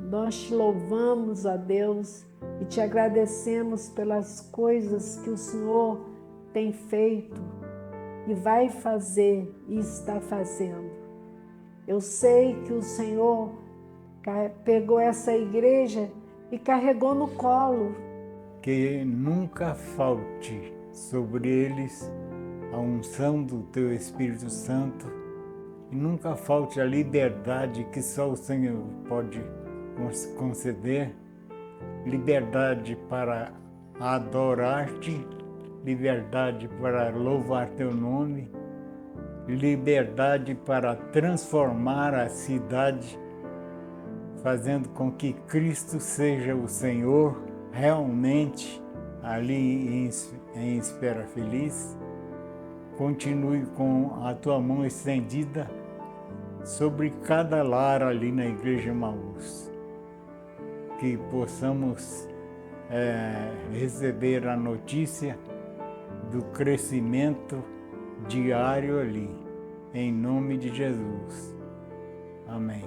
nós te louvamos, ó Deus, e te agradecemos pelas coisas que o Senhor tem feito e vai fazer e está fazendo. Eu sei que o Senhor pegou essa igreja e carregou no colo. Que nunca falte sobre eles a unção do Teu Espírito Santo e nunca falte a liberdade que só o Senhor pode conceder, liberdade para adorar-te, liberdade para louvar Teu nome, liberdade para transformar a cidade, fazendo com que Cristo seja o Senhor realmente ali em Espera Feliz. Continue com a Tua mão estendida sobre cada lar ali na Igreja Emaús. Que possamos receber a notícia do crescimento diário ali, em nome de Jesus. Amém.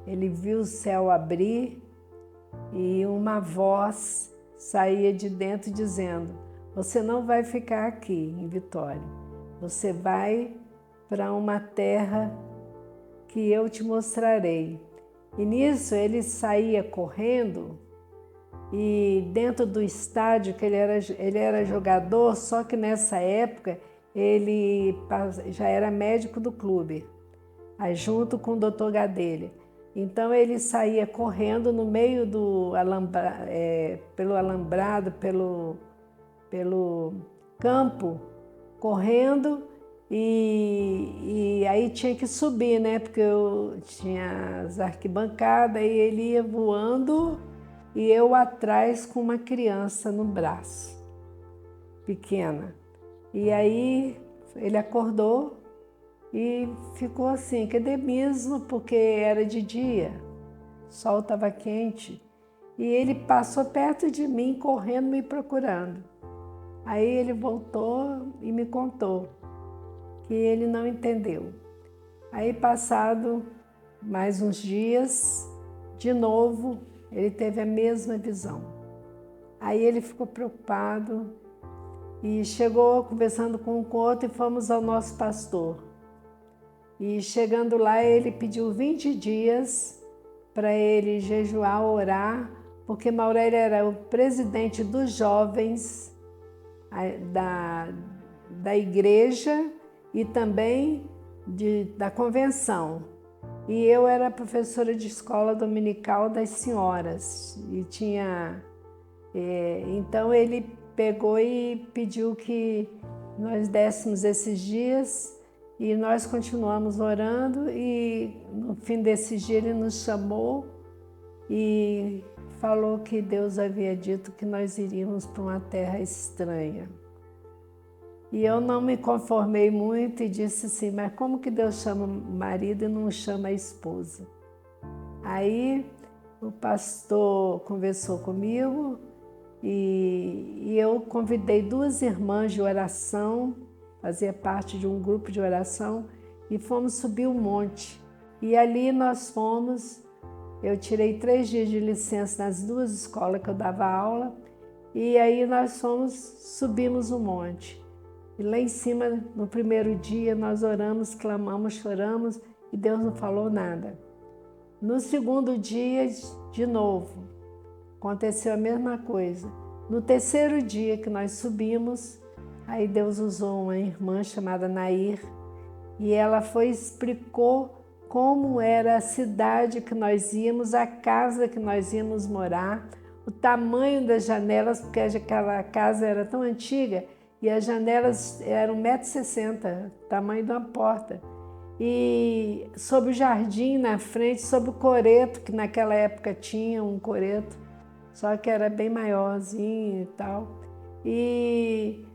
Ele viu o céu abrir e uma voz saía de dentro dizendo: você não vai ficar aqui em Vitória, você vai para uma terra que eu te mostrarei. E nisso ele saía correndo e dentro do estádio, que ele era jogador, só que nessa época ele já era médico do clube, aí junto com o doutor Gadelha. Então ele saía correndo no meio do pelo alambrado, pelo campo, correndo, e aí tinha que subir, né? Porque eu tinha as arquibancadas e ele ia voando e eu atrás com uma criança no braço, pequena. E aí ele acordou e ficou assim, cadê mesmo? Porque era de dia, o sol estava quente. E ele passou perto de mim, correndo, me procurando. Aí ele voltou e me contou que ele não entendeu. Aí, passado mais uns dias, de novo, ele teve a mesma visão. Aí ele ficou preocupado e chegou conversando com o outro e fomos ao nosso pastor. E chegando lá, ele pediu 20 dias para ele jejuar, orar, porque Maurélio era o presidente dos jovens da igreja e também da convenção. E eu era professora de escola dominical das senhoras. Então ele pegou e pediu que nós dessemos esses dias. E nós continuamos orando e no fim desse dia ele nos chamou e falou que Deus havia dito que nós iríamos para uma terra estranha. E eu não me conformei muito e disse assim, mas como que Deus chama o marido e não chama a esposa? Aí o pastor conversou comigo e eu convidei 2 irmãs de oração, fazia parte de um grupo de oração, e fomos subir o monte. E ali nós fomos, eu tirei 3 dias de licença nas 2 escolas que eu dava aula, e aí nós subimos o monte. E lá em cima, no primeiro dia, nós oramos, clamamos, choramos, e Deus não falou nada. No segundo dia, de novo, aconteceu a mesma coisa. No terceiro dia que nós subimos, aí Deus usou uma irmã chamada Nair e ela explicou como era a cidade que nós íamos, a casa que nós íamos morar, o tamanho das janelas, porque aquela casa era tão antiga e as janelas eram 1,60 m, tamanho de uma porta. E sobre o jardim na frente, sobre o coreto, que naquela época tinha um coreto, só que era bem maiorzinho e tal. E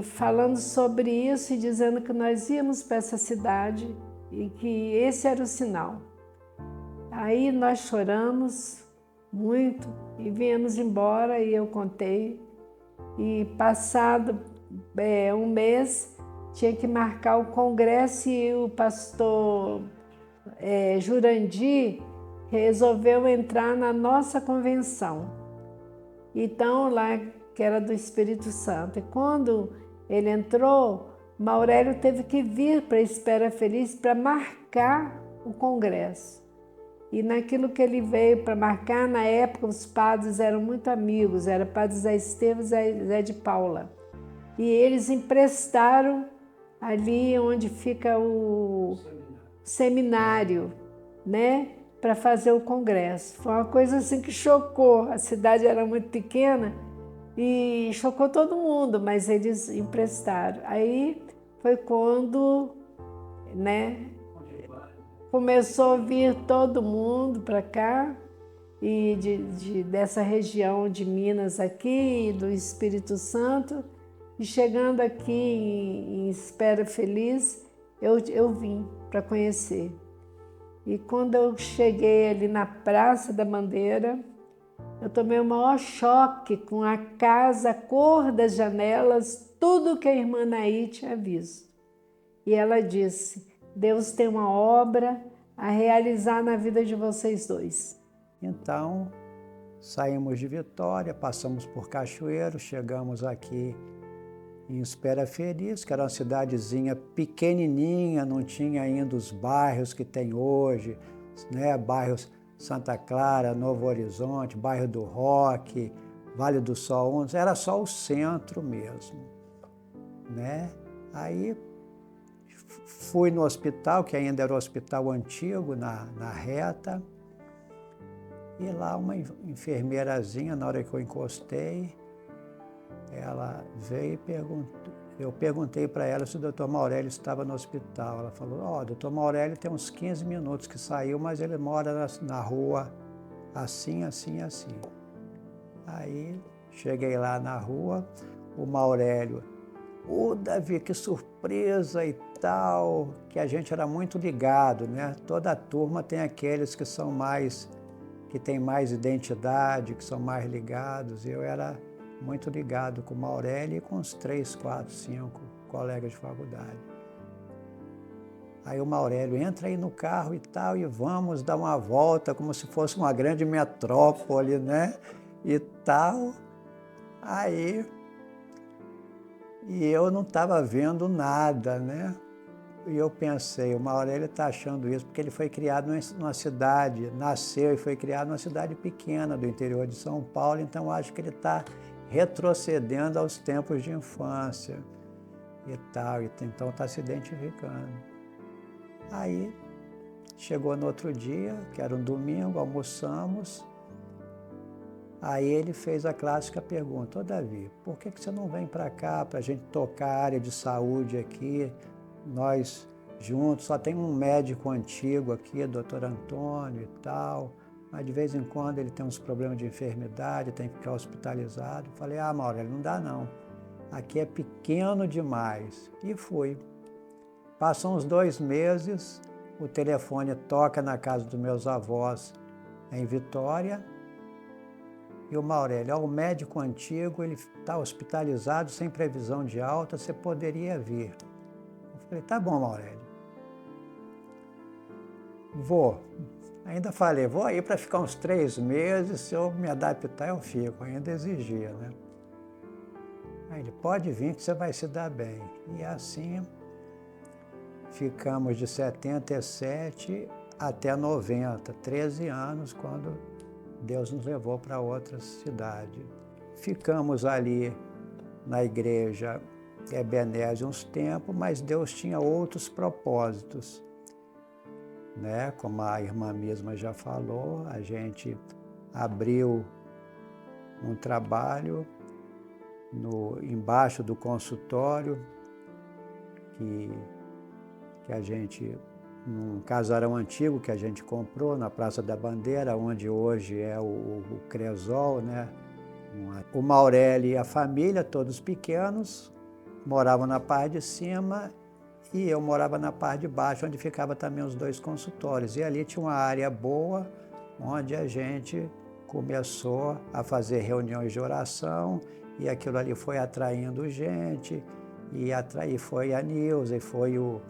falando sobre isso e dizendo que nós íamos para essa cidade e que esse era o sinal. Aí nós choramos muito e viemos embora e eu contei. E passado um mês, tinha que marcar o congresso e o pastor Jurandir resolveu entrar na nossa convenção. Então, lá que era do Espírito Santo. E quando ele entrou, Maurélio teve que vir para a Espera Feliz para marcar o congresso. E naquilo que ele veio para marcar, na época os padres eram muito amigos, era padre Zé Esteves e Zé de Paula. E eles emprestaram ali onde fica o seminário, né, para fazer o congresso. Foi uma coisa assim que chocou, a cidade era muito pequena e chocou todo mundo, mas eles emprestaram. Aí foi quando, né, começou a vir todo mundo para cá, e dessa região de Minas aqui, do Espírito Santo, e chegando aqui em Espera Feliz, eu vim para conhecer. E quando eu cheguei ali na Praça da Bandeira, eu tomei o maior choque com a casa, a cor das janelas, tudo que a irmã Naí tinha visto. E ela disse: Deus tem uma obra a realizar na vida de vocês dois. Então, saímos de Vitória, passamos por Cachoeiro, chegamos aqui em Espera Feliz, que era uma cidadezinha pequenininha, não tinha ainda os bairros que tem hoje, né? Bairros Santa Clara, Novo Horizonte, bairro do Roque, Vale do Sol, era só o centro mesmo, né? Aí fui no hospital, que ainda era o hospital antigo, na reta, e lá uma enfermeirazinha, na hora que eu encostei, ela veio e perguntou, eu perguntei para ela se o doutor Maurélio estava no hospital. Ela falou: ó, o doutor Maurélio tem uns 15 minutos que saiu, mas ele mora na rua assim, assim, assim. Aí cheguei lá na rua, o Maurélio: ô Davi, que surpresa e tal, que a gente era muito ligado, né? Toda a turma tem aqueles que são mais, que tem mais identidade, que são mais ligados. Eu era muito ligado com o Maurélio e com uns 3, 4, 5 colegas de faculdade. Aí o Maurélio: entra aí no carro e tal, e vamos dar uma volta, como se fosse uma grande metrópole, né? E tal. Aí, e eu não estava vendo nada, né? E eu pensei, o Maurélio está achando isso porque ele foi criado numa cidade, nasceu e foi criado numa cidade pequena do interior de São Paulo, então acho que ele está retrocedendo aos tempos de infância e tal, então está se identificando. Aí chegou no outro dia, que era um domingo, almoçamos, aí ele fez a clássica pergunta: ô Davi, por que você não vem para cá para a gente tocar a área de saúde aqui? Nós juntos, só tem um médico antigo aqui, doutor Antônio e tal, mas de vez em quando ele tem uns problemas de enfermidade, tem que ficar hospitalizado. Falei: ah, Maurélio, não dá não, aqui é pequeno demais. E fui. Passam uns 2 meses, o telefone toca na casa dos meus avós em Vitória, e o Maurélio: ó, o médico antigo, ele está hospitalizado, sem previsão de alta, você poderia vir. Eu falei: tá bom, Maurélio, vou. Ainda falei: vou aí para ficar uns 3 meses, se eu me adaptar eu fico, ainda exigia, né? Aí ele: pode vir que você vai se dar bem. E assim ficamos de 77 até 90, 13 anos, quando Deus nos levou para outra cidade. Ficamos ali na igreja Ebenezer uns tempos, mas Deus tinha outros propósitos, né? Como a irmã mesma já falou, a gente abriu um trabalho embaixo do consultório que a gente num casarão antigo que a gente comprou na Praça da Bandeira, onde hoje é o Cresol, né? O Maurélio e a família, todos pequenos, moravam na parte de cima e eu morava na parte de baixo, onde ficava também os 2 consultórios. E ali tinha uma área boa, onde a gente começou a fazer reuniões de oração, e aquilo ali foi atraindo gente, e foi a Nilza, e foi o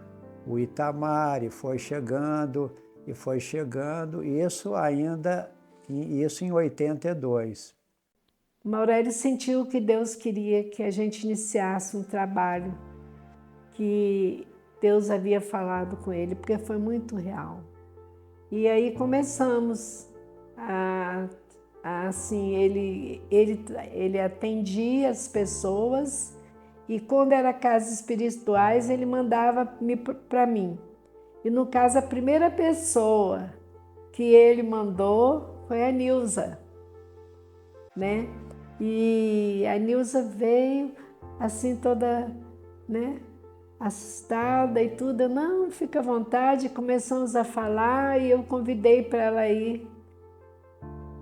Itamar, e foi chegando, e isso ainda, isso em 82. O Maurélio sentiu que Deus queria que a gente iniciasse um trabalho que Deus havia falado com ele, porque foi muito real. E aí começamos assim, ele atendia as pessoas, e quando era casas espirituais, ele mandava para mim. E no caso, a primeira pessoa que ele mandou foi a Nilza, né? E a Nilza veio assim toda, né, assustada e tudo. Eu, não, fica à vontade. Começamos a falar e eu convidei para ela ir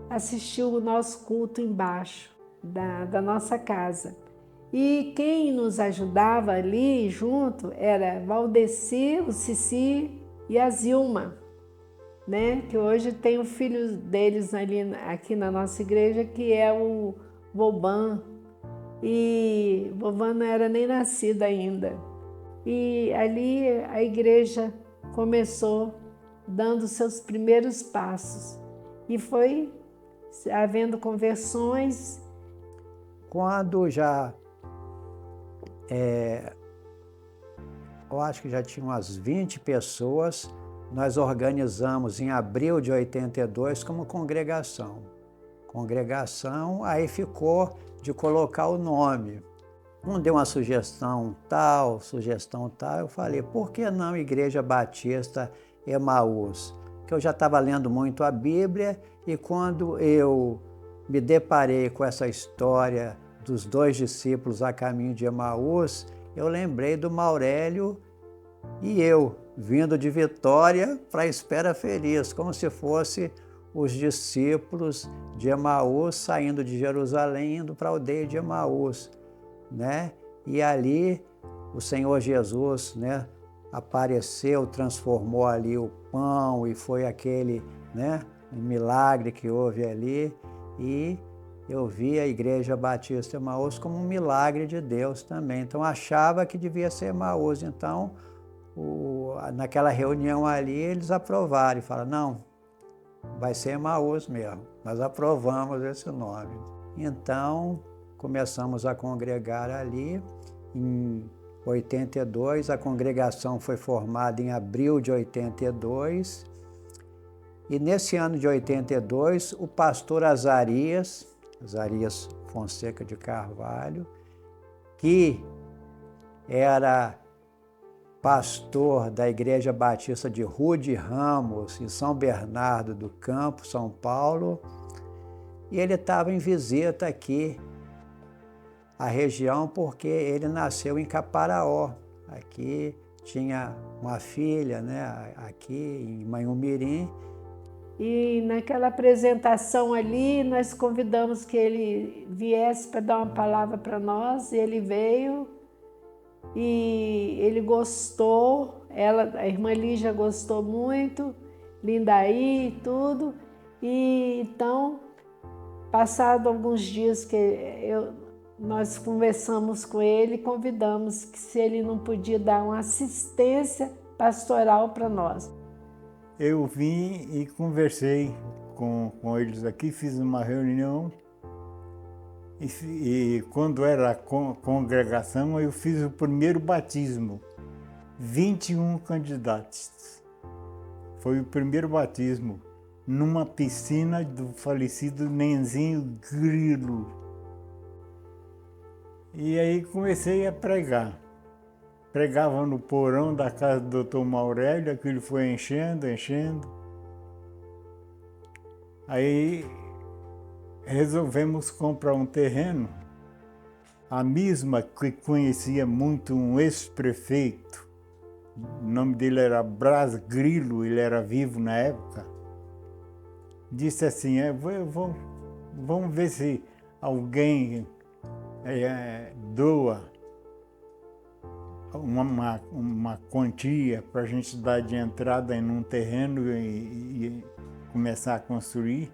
assistir o nosso culto embaixo da nossa casa. E quem nos ajudava ali junto era Valdeci, o Cici e a Zilma, né? Que hoje tem o filho deles ali, aqui na nossa igreja, que é o Boban. E Boban não era nem nascido ainda. E ali a igreja começou dando seus primeiros passos. E foi havendo conversões. Quando já, eu acho que já tinha umas 20 pessoas, nós organizamos em abril de 82 como congregação. Congregação, aí ficou de colocar o nome. Um deu uma sugestão tal, eu falei, por que não Igreja Batista Emaús? Que eu já estava lendo muito a Bíblia, e quando eu me deparei com essa história dos 2 discípulos a caminho de Emaús, eu lembrei do Maurélio e eu, vindo de Vitória para Espera Feliz, como se fosse os discípulos de Emaús saindo de Jerusalém, indo para a aldeia de Emaús, né? E ali o Senhor Jesus, né, apareceu, transformou ali o pão, e foi aquele, né, um milagre que houve ali, e eu vi a Igreja Batista Emaús como um milagre de Deus também. Então achava que devia ser Emaús. Então, naquela reunião ali, eles aprovaram e falaram, não, vai ser Emaús mesmo. Nós aprovamos esse nome. Então, começamos a congregar ali. Em 82, a congregação foi formada em abril de 82. E nesse ano de 82, o pastor Azarias Fonseca de Carvalho, que era pastor da Igreja Batista de Rude Ramos, em São Bernardo do Campo, São Paulo, e ele estava em visita aqui à região porque ele nasceu em Caparaó. Aqui tinha uma filha, né, aqui em Manhumirim. E naquela apresentação ali, nós convidamos que ele viesse para dar uma palavra para nós, e ele veio, e ele gostou, a irmã Lígia gostou muito, Lindaí e tudo. E então, passado alguns dias que nós conversamos com ele, convidamos que se ele não podia dar uma assistência pastoral para nós. Eu vim e conversei com eles aqui, fiz uma reunião, e quando era a congregação, eu fiz o primeiro batismo, 21 candidatos. Foi o primeiro batismo, numa piscina do falecido Nenzinho Grilo. E aí comecei a pregar. Pregava no porão da casa do Dr. Maurélio, aquilo foi enchendo. Aí resolvemos comprar um terreno. A mesma que conhecia muito um ex-prefeito o nome dele era Brás Grilo, ele era vivo na época, disse assim, vamos ver se alguém doa uma quantia para a gente dar de entrada em um terreno e começar a construir.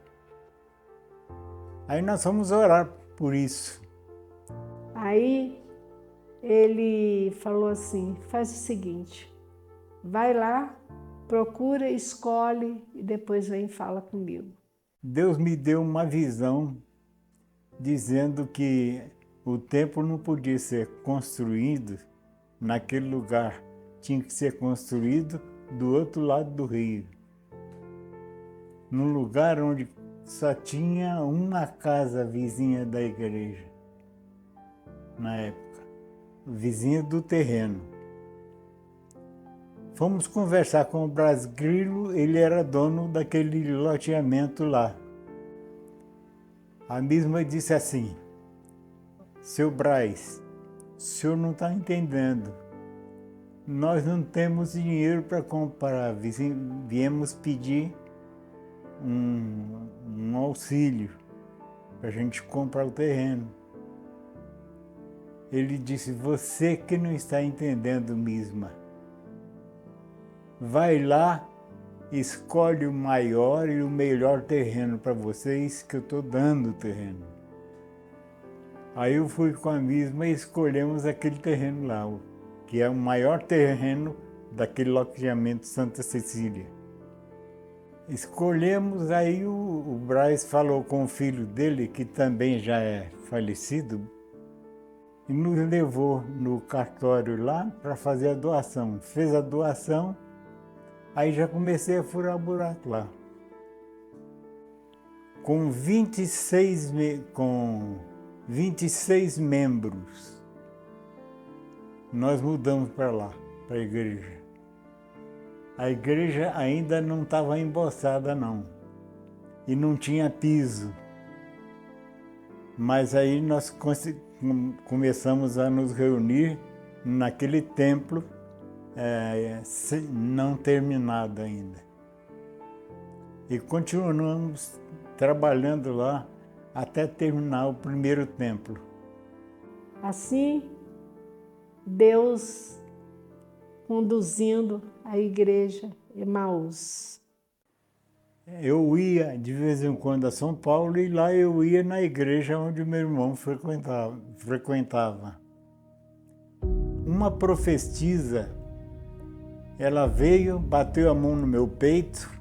Aí nós fomos orar por isso. Aí ele falou assim, faz o seguinte, vai lá, procura, escolhe e depois vem e fala comigo. Deus me deu uma visão dizendo que o templo não podia ser construído naquele lugar, tinha que ser construído do outro lado do rio, num lugar onde só tinha uma casa vizinha da igreja, na época, vizinha do terreno. Fomos conversar com o Brás Grilo, ele era dono daquele loteamento lá. A mesma disse assim, seu Brás, o senhor não está entendendo, nós não temos dinheiro para comprar, viemos pedir um auxílio para a gente comprar o terreno. Ele disse, você que não está entendendo, Misma, vai lá, escolhe o maior e o melhor terreno para vocês, que eu estou dando o terreno. Aí eu fui com a Misma e escolhemos aquele terreno lá, que é o maior terreno daquele loteamento Santa Cecília. Escolhemos, aí o Brás falou com o filho dele, que também já é falecido, e nos levou no cartório lá para fazer a doação. Fez a doação, aí já comecei a furar buraco lá. Com 26 membros, nós mudamos para lá, para a igreja. A igreja ainda não estava emboçada, não, e não tinha piso. Mas aí nós começamos a nos reunir naquele templo não terminado ainda. E continuamos trabalhando lá até terminar o primeiro templo. Assim, Deus conduzindo a igreja Emaús. Eu ia de vez em quando a São Paulo e lá eu ia na igreja onde meu irmão frequentava. Uma profetisa, ela veio, bateu a mão no meu peito,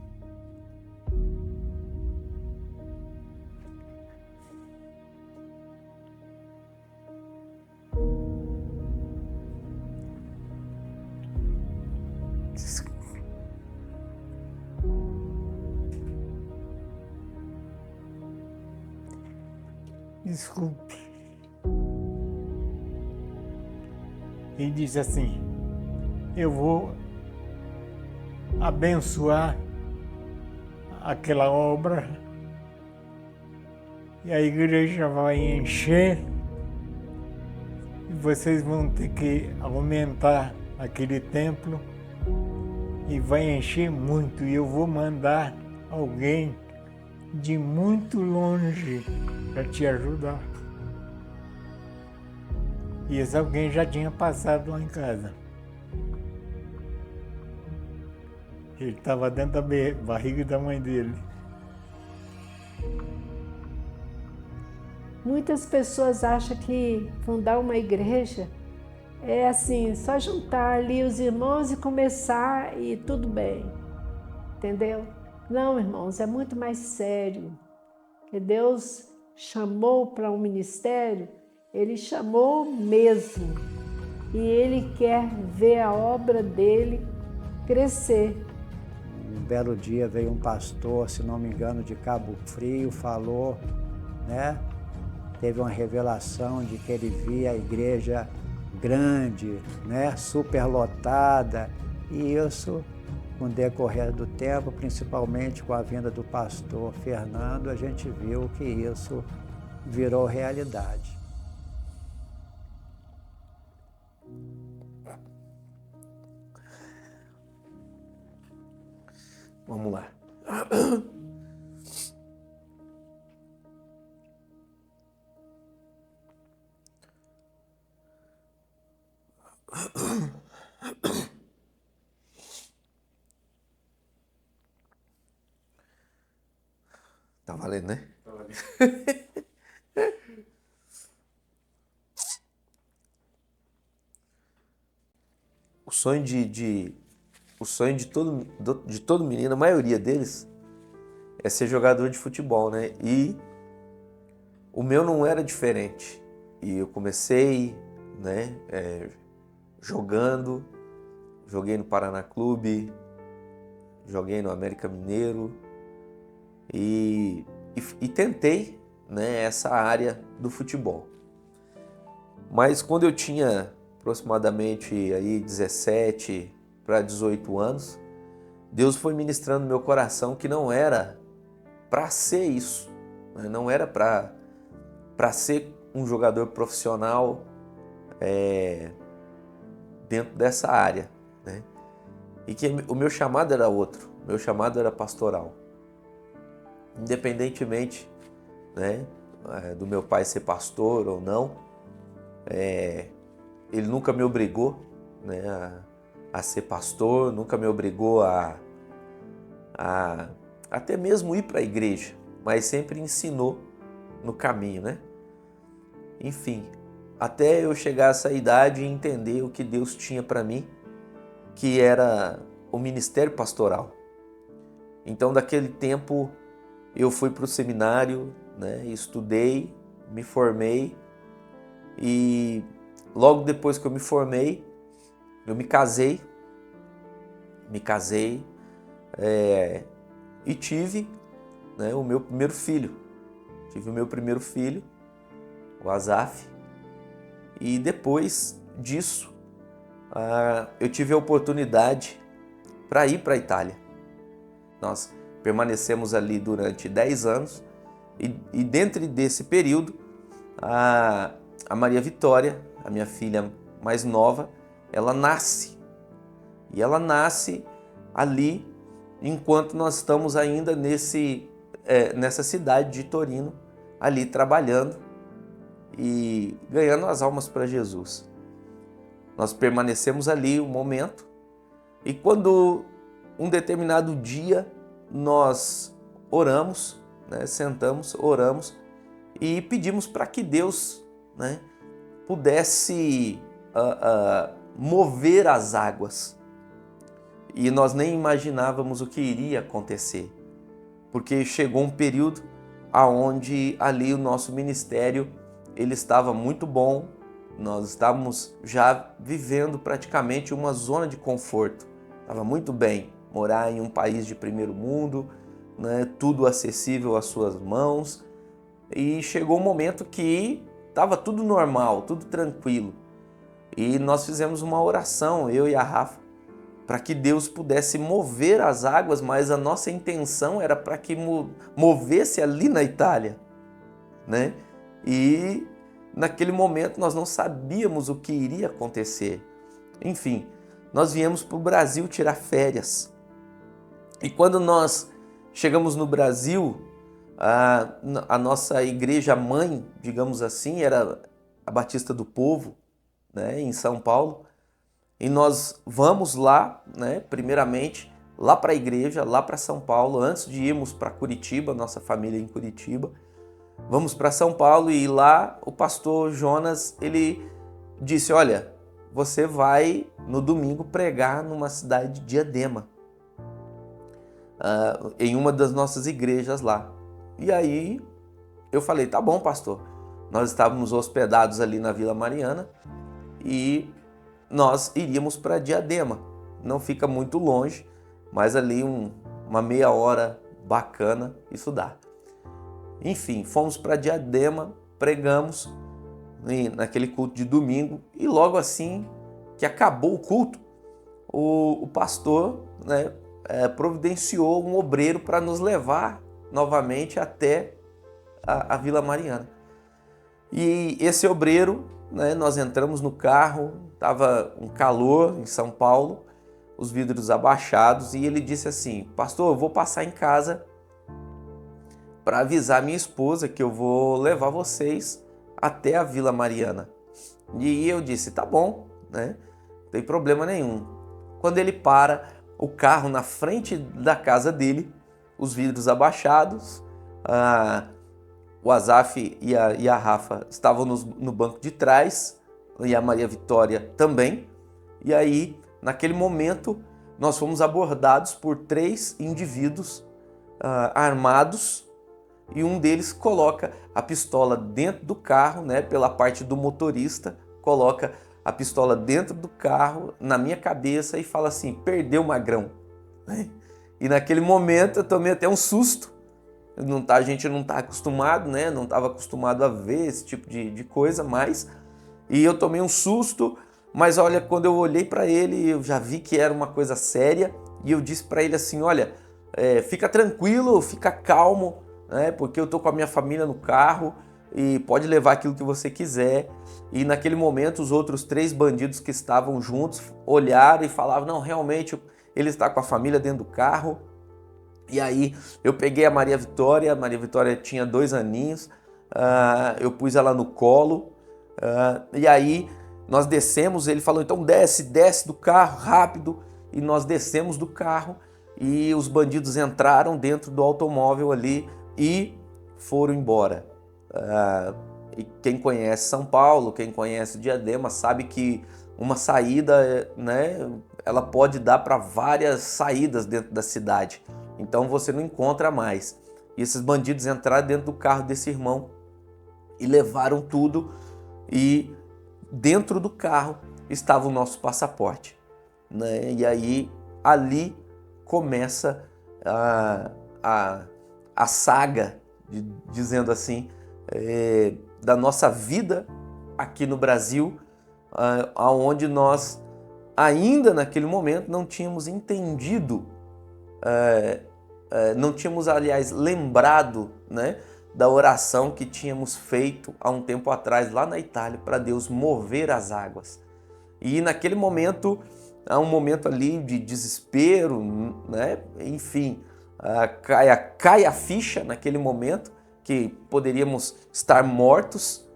desculpe, e disse assim, eu vou abençoar aquela obra e a igreja vai encher e vocês vão ter que aumentar aquele templo e vai encher muito e eu vou mandar alguém de muito longe para te ajudar. E esse alguém já tinha passado lá em casa. Ele estava dentro da barriga da mãe dele. Muitas pessoas acham que fundar uma igreja é assim, só juntar ali os irmãos e começar e tudo bem, entendeu? Não, irmãos, é muito mais sério. Que Deus chamou para um ministério, Ele chamou mesmo. E Ele quer ver a obra dele crescer. Um belo dia veio um pastor, se não me engano, de Cabo Frio, falou, né? Teve uma revelação de que ele via a igreja grande, né? Superlotada, e isso, com o decorrer do tempo, principalmente com a vinda do pastor Fernando, a gente viu que isso virou realidade. Vamos lá. Tá valendo, né? Tá valendo. O sonho de todo menino, a maioria deles, é ser jogador de futebol, né? E o meu não era diferente. E eu comecei, né, joguei no Paraná Clube, joguei no América Mineiro e tentei, né, essa área do futebol. Mas quando eu tinha aproximadamente aí 17 para 18 anos, Deus foi ministrando no meu coração que não era para ser isso, né? Não era para ser um jogador profissional dentro dessa área, né? E que o meu chamado era outro, o meu chamado era pastoral. Independentemente, né, do meu pai ser pastor ou não, ele nunca me obrigou, né, a ser pastor, nunca me obrigou a até mesmo ir para a igreja, mas sempre ensinou no caminho, né? Enfim, até eu chegar a essa idade e entender o que Deus tinha para mim, que era o ministério pastoral. Então, daquele tempo, eu fui para o seminário, né, estudei, me formei e logo depois que eu me formei, eu me casei e tive, né, o meu primeiro filho. Tive o meu primeiro filho, o Azaf, e depois disso eu tive a oportunidade para ir para a Itália. Nós permanecemos ali durante 10 anos e dentro desse período a Maria Vitória, a minha filha mais nova, ela nasce. E ela nasce ali enquanto nós estamos ainda nessa cidade de Torino, ali trabalhando e ganhando as almas para Jesus. Nós permanecemos ali um momento e quando um determinado dia nós oramos, né, sentamos, oramos e pedimos para que Deus, né, pudesse mover as águas. E nós nem imaginávamos o que iria acontecer, porque chegou um período aonde ali o nosso ministério ele estava muito bom, nós estávamos já vivendo praticamente uma zona de conforto, estava muito bem morar em um país de primeiro mundo, né, tudo acessível às suas mãos, e chegou um momento que estava tudo normal, tudo tranquilo, e nós fizemos uma oração, eu e a Rafa, para que Deus pudesse mover as águas, mas a nossa intenção era para que movesse ali na Itália, né? E naquele momento nós não sabíamos o que iria acontecer. Enfim, nós viemos para o Brasil tirar férias. E quando nós chegamos no Brasil, a nossa igreja mãe, digamos assim, era a Batista do Povo, né, em São Paulo. E nós vamos lá, né, primeiramente, lá para a igreja, lá para São Paulo, antes de irmos para Curitiba, nossa família em Curitiba. Vamos para São Paulo e lá o pastor Jonas, ele disse, olha, você vai no domingo pregar numa cidade de Diadema, em uma das nossas igrejas lá. E aí eu falei, tá bom, pastor. Nós estávamos hospedados ali na Vila Mariana e nós iríamos para Diadema. Não fica muito longe, mas ali uma meia hora bacana, isso dá. Enfim, fomos para Diadema, pregamos naquele culto de domingo e logo assim que acabou o culto, o pastor, né, providenciou um obreiro para nos levar novamente até a Vila Mariana. E esse obreiro, né, nós entramos no carro, estava um calor em São Paulo, os vidros abaixados, e ele disse assim: pastor, eu vou passar em casa para avisar minha esposa que eu vou levar vocês até a Vila Mariana. E eu disse: tá bom, né? Não tem problema nenhum. Quando ele para o carro na frente da casa dele, os vidros abaixados, o Azaf e a Rafa estavam no banco de trás, e a Maria Vitória também. E aí, naquele momento, nós fomos abordados por 3 indivíduos armados, e um deles coloca a pistola dentro do carro, né, pela parte do motorista, coloca a pistola dentro do carro, na minha cabeça, e fala assim: perdeu, magrão. E naquele momento eu tomei até um susto. A gente não está acostumado, né? Não estava acostumado a ver esse tipo de coisa mais. E eu tomei um susto, mas olha, quando eu olhei para ele, eu já vi que era uma coisa séria, e eu disse para ele assim: olha, fica tranquilo, fica calmo, né? Porque eu tô com a minha família no carro e pode levar aquilo que você quiser. E naquele momento os outros 3 bandidos que estavam juntos olharam e falavam: não, realmente ele está com a família dentro do carro. E aí eu peguei a Maria Vitória tinha 2 aninhos, eu pus ela no colo, e aí nós descemos. Ele falou: então desce do carro rápido, e nós descemos do carro, e os bandidos entraram dentro do automóvel ali e foram embora. E quem conhece São Paulo, quem conhece Diadema, sabe que uma saída, né, ela pode dar para várias saídas dentro da cidade. Então você não encontra mais. E esses bandidos entraram dentro do carro desse irmão e levaram tudo, e dentro do carro estava o nosso passaporte, né? E aí ali começa a saga, dizendo assim, da nossa vida aqui no Brasil, onde nós ainda naquele momento não tínhamos entendido, não tínhamos, aliás, lembrado, né, da oração que tínhamos feito há um tempo atrás lá na Itália para Deus mover as águas. E naquele momento, há um momento ali de desespero, né? Enfim, cai a ficha naquele momento que poderíamos estar mortos,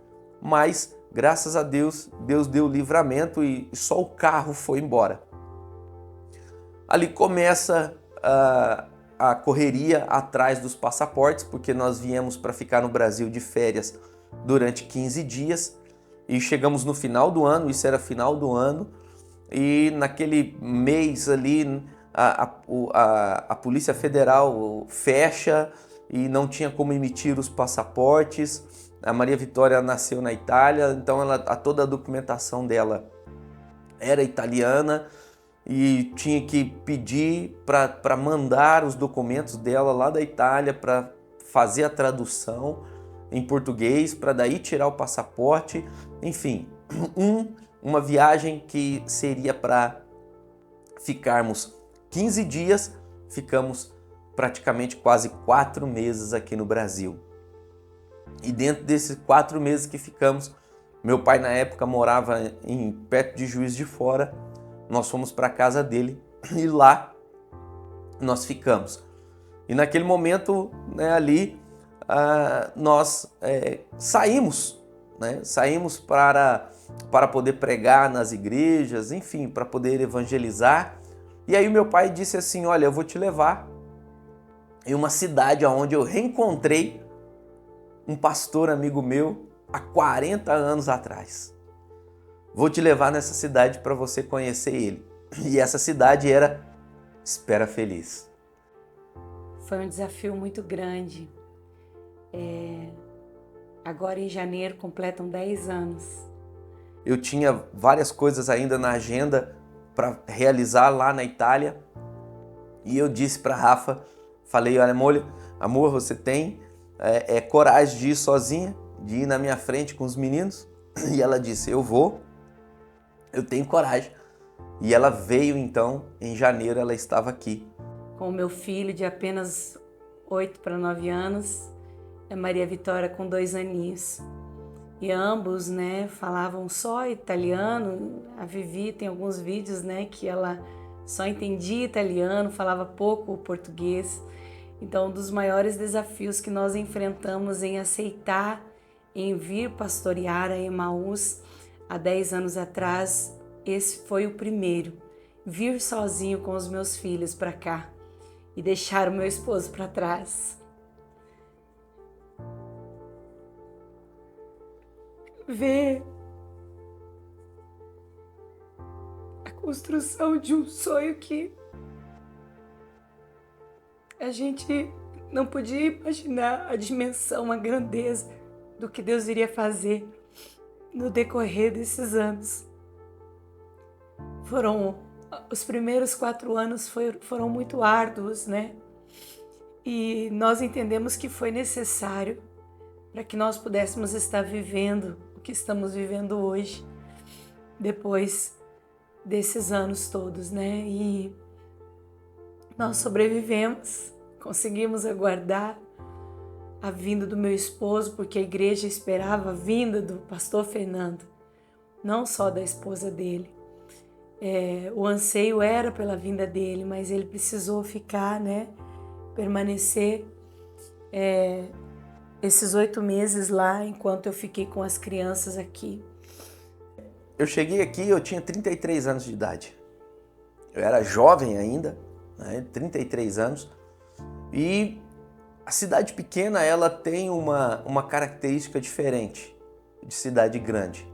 mas graças a Deus, Deus deu livramento e só o carro foi embora. Ali começa a correria atrás dos passaportes, porque nós viemos para ficar no Brasil de férias durante 15 dias e chegamos no final do ano, isso era final do ano, e naquele mês ali a Polícia Federal fecha e não tinha como emitir os passaportes. A Maria Vitória nasceu na Itália, então toda a documentação dela era italiana, e tinha que pedir para mandar os documentos dela lá da Itália para fazer a tradução em português, para daí tirar o passaporte. Enfim, uma viagem que seria para ficarmos 15 dias, ficamos praticamente quase 4 meses aqui no Brasil. E dentro desses 4 meses que ficamos, meu pai na época morava perto de Juiz de Fora. Nós fomos para a casa dele e lá nós ficamos. E naquele momento, né, ali, nós saímos, né? Saímos para poder pregar nas igrejas, enfim, para poder evangelizar. E aí o meu pai disse assim: olha, eu vou te levar em uma cidade onde eu reencontrei um pastor amigo meu há 40 anos atrás. Vou te levar nessa cidade para você conhecer ele. E essa cidade era Espera Feliz. Foi um desafio muito grande. Agora em janeiro completam 10 anos. Eu tinha várias coisas ainda na agenda para realizar lá na Itália. E eu disse para Rafa, falei: olha, amor, você tem coragem de ir sozinha? De ir na minha frente com os meninos? E ela disse: eu vou. Eu tenho coragem. E ela veio então, em janeiro ela estava aqui. Com o meu filho de apenas 8 para 9 anos, a Maria Vitória com 2 aninhos. E ambos, né, falavam só italiano. A Vivi tem alguns vídeos, né, que ela só entendia italiano, falava pouco português. Então, um dos maiores desafios que nós enfrentamos em aceitar, em vir pastorear a Emaús há 10 anos atrás, esse foi o primeiro. Vir sozinho com os meus filhos para cá e deixar o meu esposo para trás. Ver a construção de um sonho que a gente não podia imaginar a dimensão, a grandeza do que Deus iria fazer no decorrer desses anos. Os primeiros 4 anos foram muito árduos, né? E nós entendemos que foi necessário para que nós pudéssemos estar vivendo o que estamos vivendo hoje, depois desses anos todos, né? E nós sobrevivemos, conseguimos aguardar a vinda do meu esposo, porque a igreja esperava a vinda do pastor Fernando, não só da esposa dele. O anseio era pela vinda dele, mas ele precisou ficar, né? Permanecer esses 8 meses lá, enquanto eu fiquei com as crianças aqui. Eu cheguei aqui, eu tinha 33 anos de idade. Eu era jovem ainda, né? 33 anos. E a cidade pequena, ela tem uma característica diferente de cidade grande.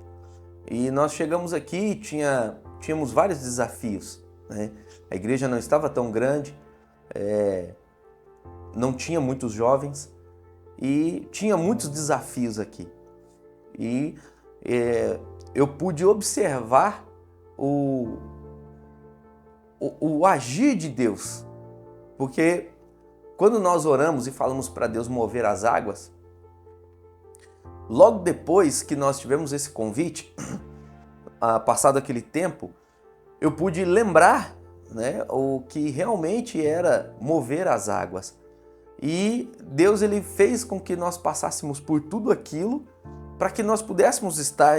E nós chegamos aqui e tínhamos vários desafios, né? A igreja não estava tão grande, não tinha muitos jovens e tinha muitos desafios aqui. E eu pude observar o agir de Deus, porque quando nós oramos e falamos para Deus mover as águas, logo depois que nós tivemos esse convite, passado aquele tempo, eu pude lembrar, né, o que realmente era mover as águas. E Deus, ele fez com que nós passássemos por tudo aquilo para que nós pudéssemos estar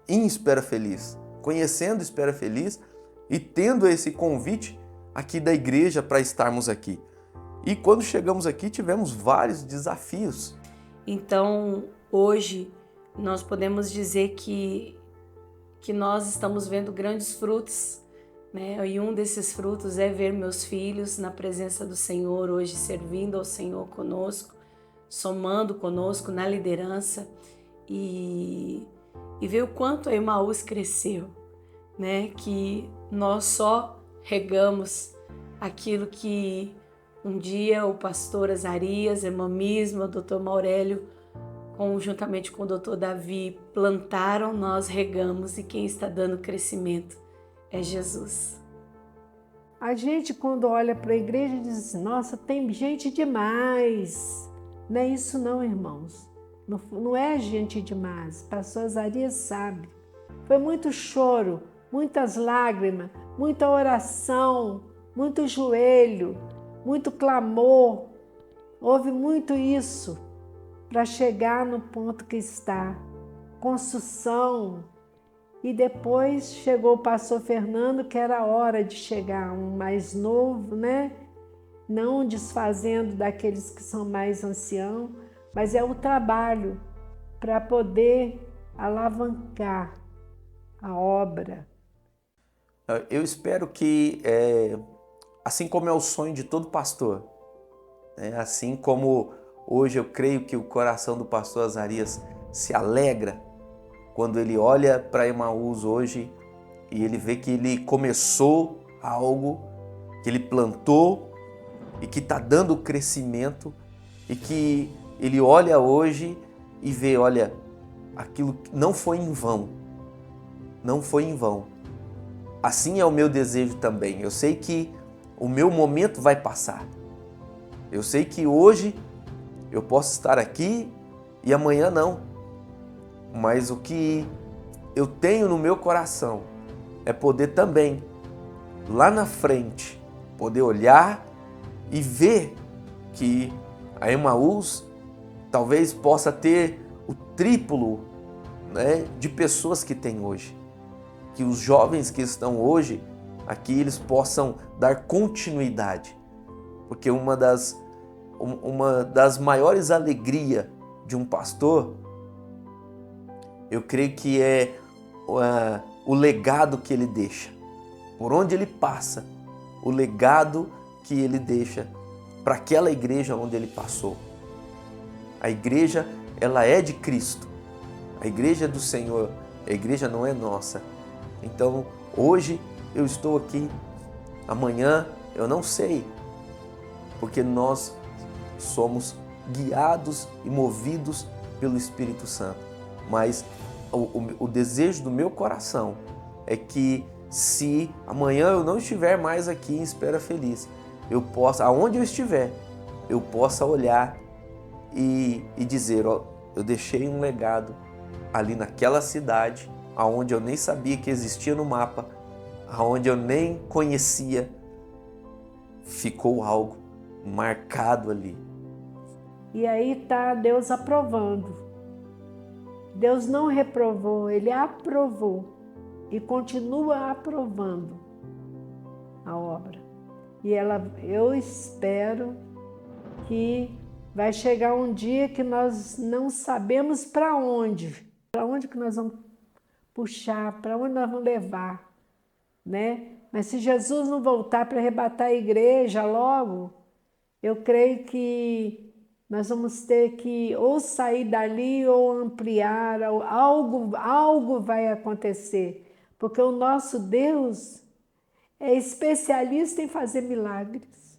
em Espera Feliz, conhecendo Espera Feliz e tendo esse convite aqui da igreja para estarmos aqui. E quando chegamos aqui, tivemos vários desafios. Então, hoje, nós podemos dizer que nós estamos vendo grandes frutos, né? E um desses frutos é ver meus filhos na presença do Senhor, hoje servindo ao Senhor conosco, somando conosco na liderança e ver o quanto a Emaús cresceu, né? Que nós só regamos aquilo que um dia o pastor Azarias, a irmã Misma, o doutor Maurélio, conjuntamente com o doutor Davi, plantaram, nós regamos, e quem está dando crescimento é Jesus. A gente, quando olha para a igreja, diz: nossa, tem gente demais. Não é isso não, irmãos. Não é gente demais. O pastor Azarias sabe. Foi muito choro, muitas lágrimas, muita oração, muito joelho, muito clamor. Houve muito isso para chegar no ponto que está. Construção. E depois chegou o pastor Fernando, que era a hora de chegar um mais novo, né? Não desfazendo daqueles que são mais anciãos, mas é o trabalho para poder alavancar a obra. Eu espero que, assim como é o sonho de todo pastor, né? Assim como hoje eu creio que o coração do pastor Azarias se alegra quando ele olha para Emaús hoje e ele vê que ele começou algo, que ele plantou e que está dando crescimento, e que ele olha hoje e vê, olha, aquilo não foi em vão, não foi em vão. Assim é o meu desejo também. Eu sei que o meu momento vai passar. Eu sei que hoje eu posso estar aqui e amanhã não. Mas o que eu tenho no meu coração é poder também, lá na frente, poder olhar e ver que a Emaús talvez possa ter o triplo, né, de pessoas que tem hoje. Que os jovens que estão hoje aqui eles possam dar continuidade, porque uma das maiores alegrias de um pastor, eu creio que é o legado que ele deixa, por onde ele passa, o legado que ele deixa para aquela igreja onde ele passou. A igreja, ela é de Cristo, a igreja é do Senhor, a igreja não é nossa. Então, hoje eu estou aqui, amanhã eu não sei, porque nós somos guiados e movidos pelo Espírito Santo. Mas o desejo do meu coração é que, se amanhã eu não estiver mais aqui em Espera Feliz, eu possa, aonde eu estiver, eu possa olhar e dizer, ó, eu deixei um legado ali naquela cidade, aonde eu nem sabia que existia no mapa, aonde eu nem conhecia, ficou algo marcado ali. E aí está Deus aprovando. Deus não reprovou, Ele aprovou e continua aprovando a obra. E eu espero que vai chegar um dia que nós não sabemos para onde que nós vamos puxar, para onde nós vamos levar, né? Mas se Jesus não voltar para arrebatar a igreja logo, eu creio que nós vamos ter que ou sair dali ou ampliar, algo vai acontecer, porque o nosso Deus é especialista em fazer milagres.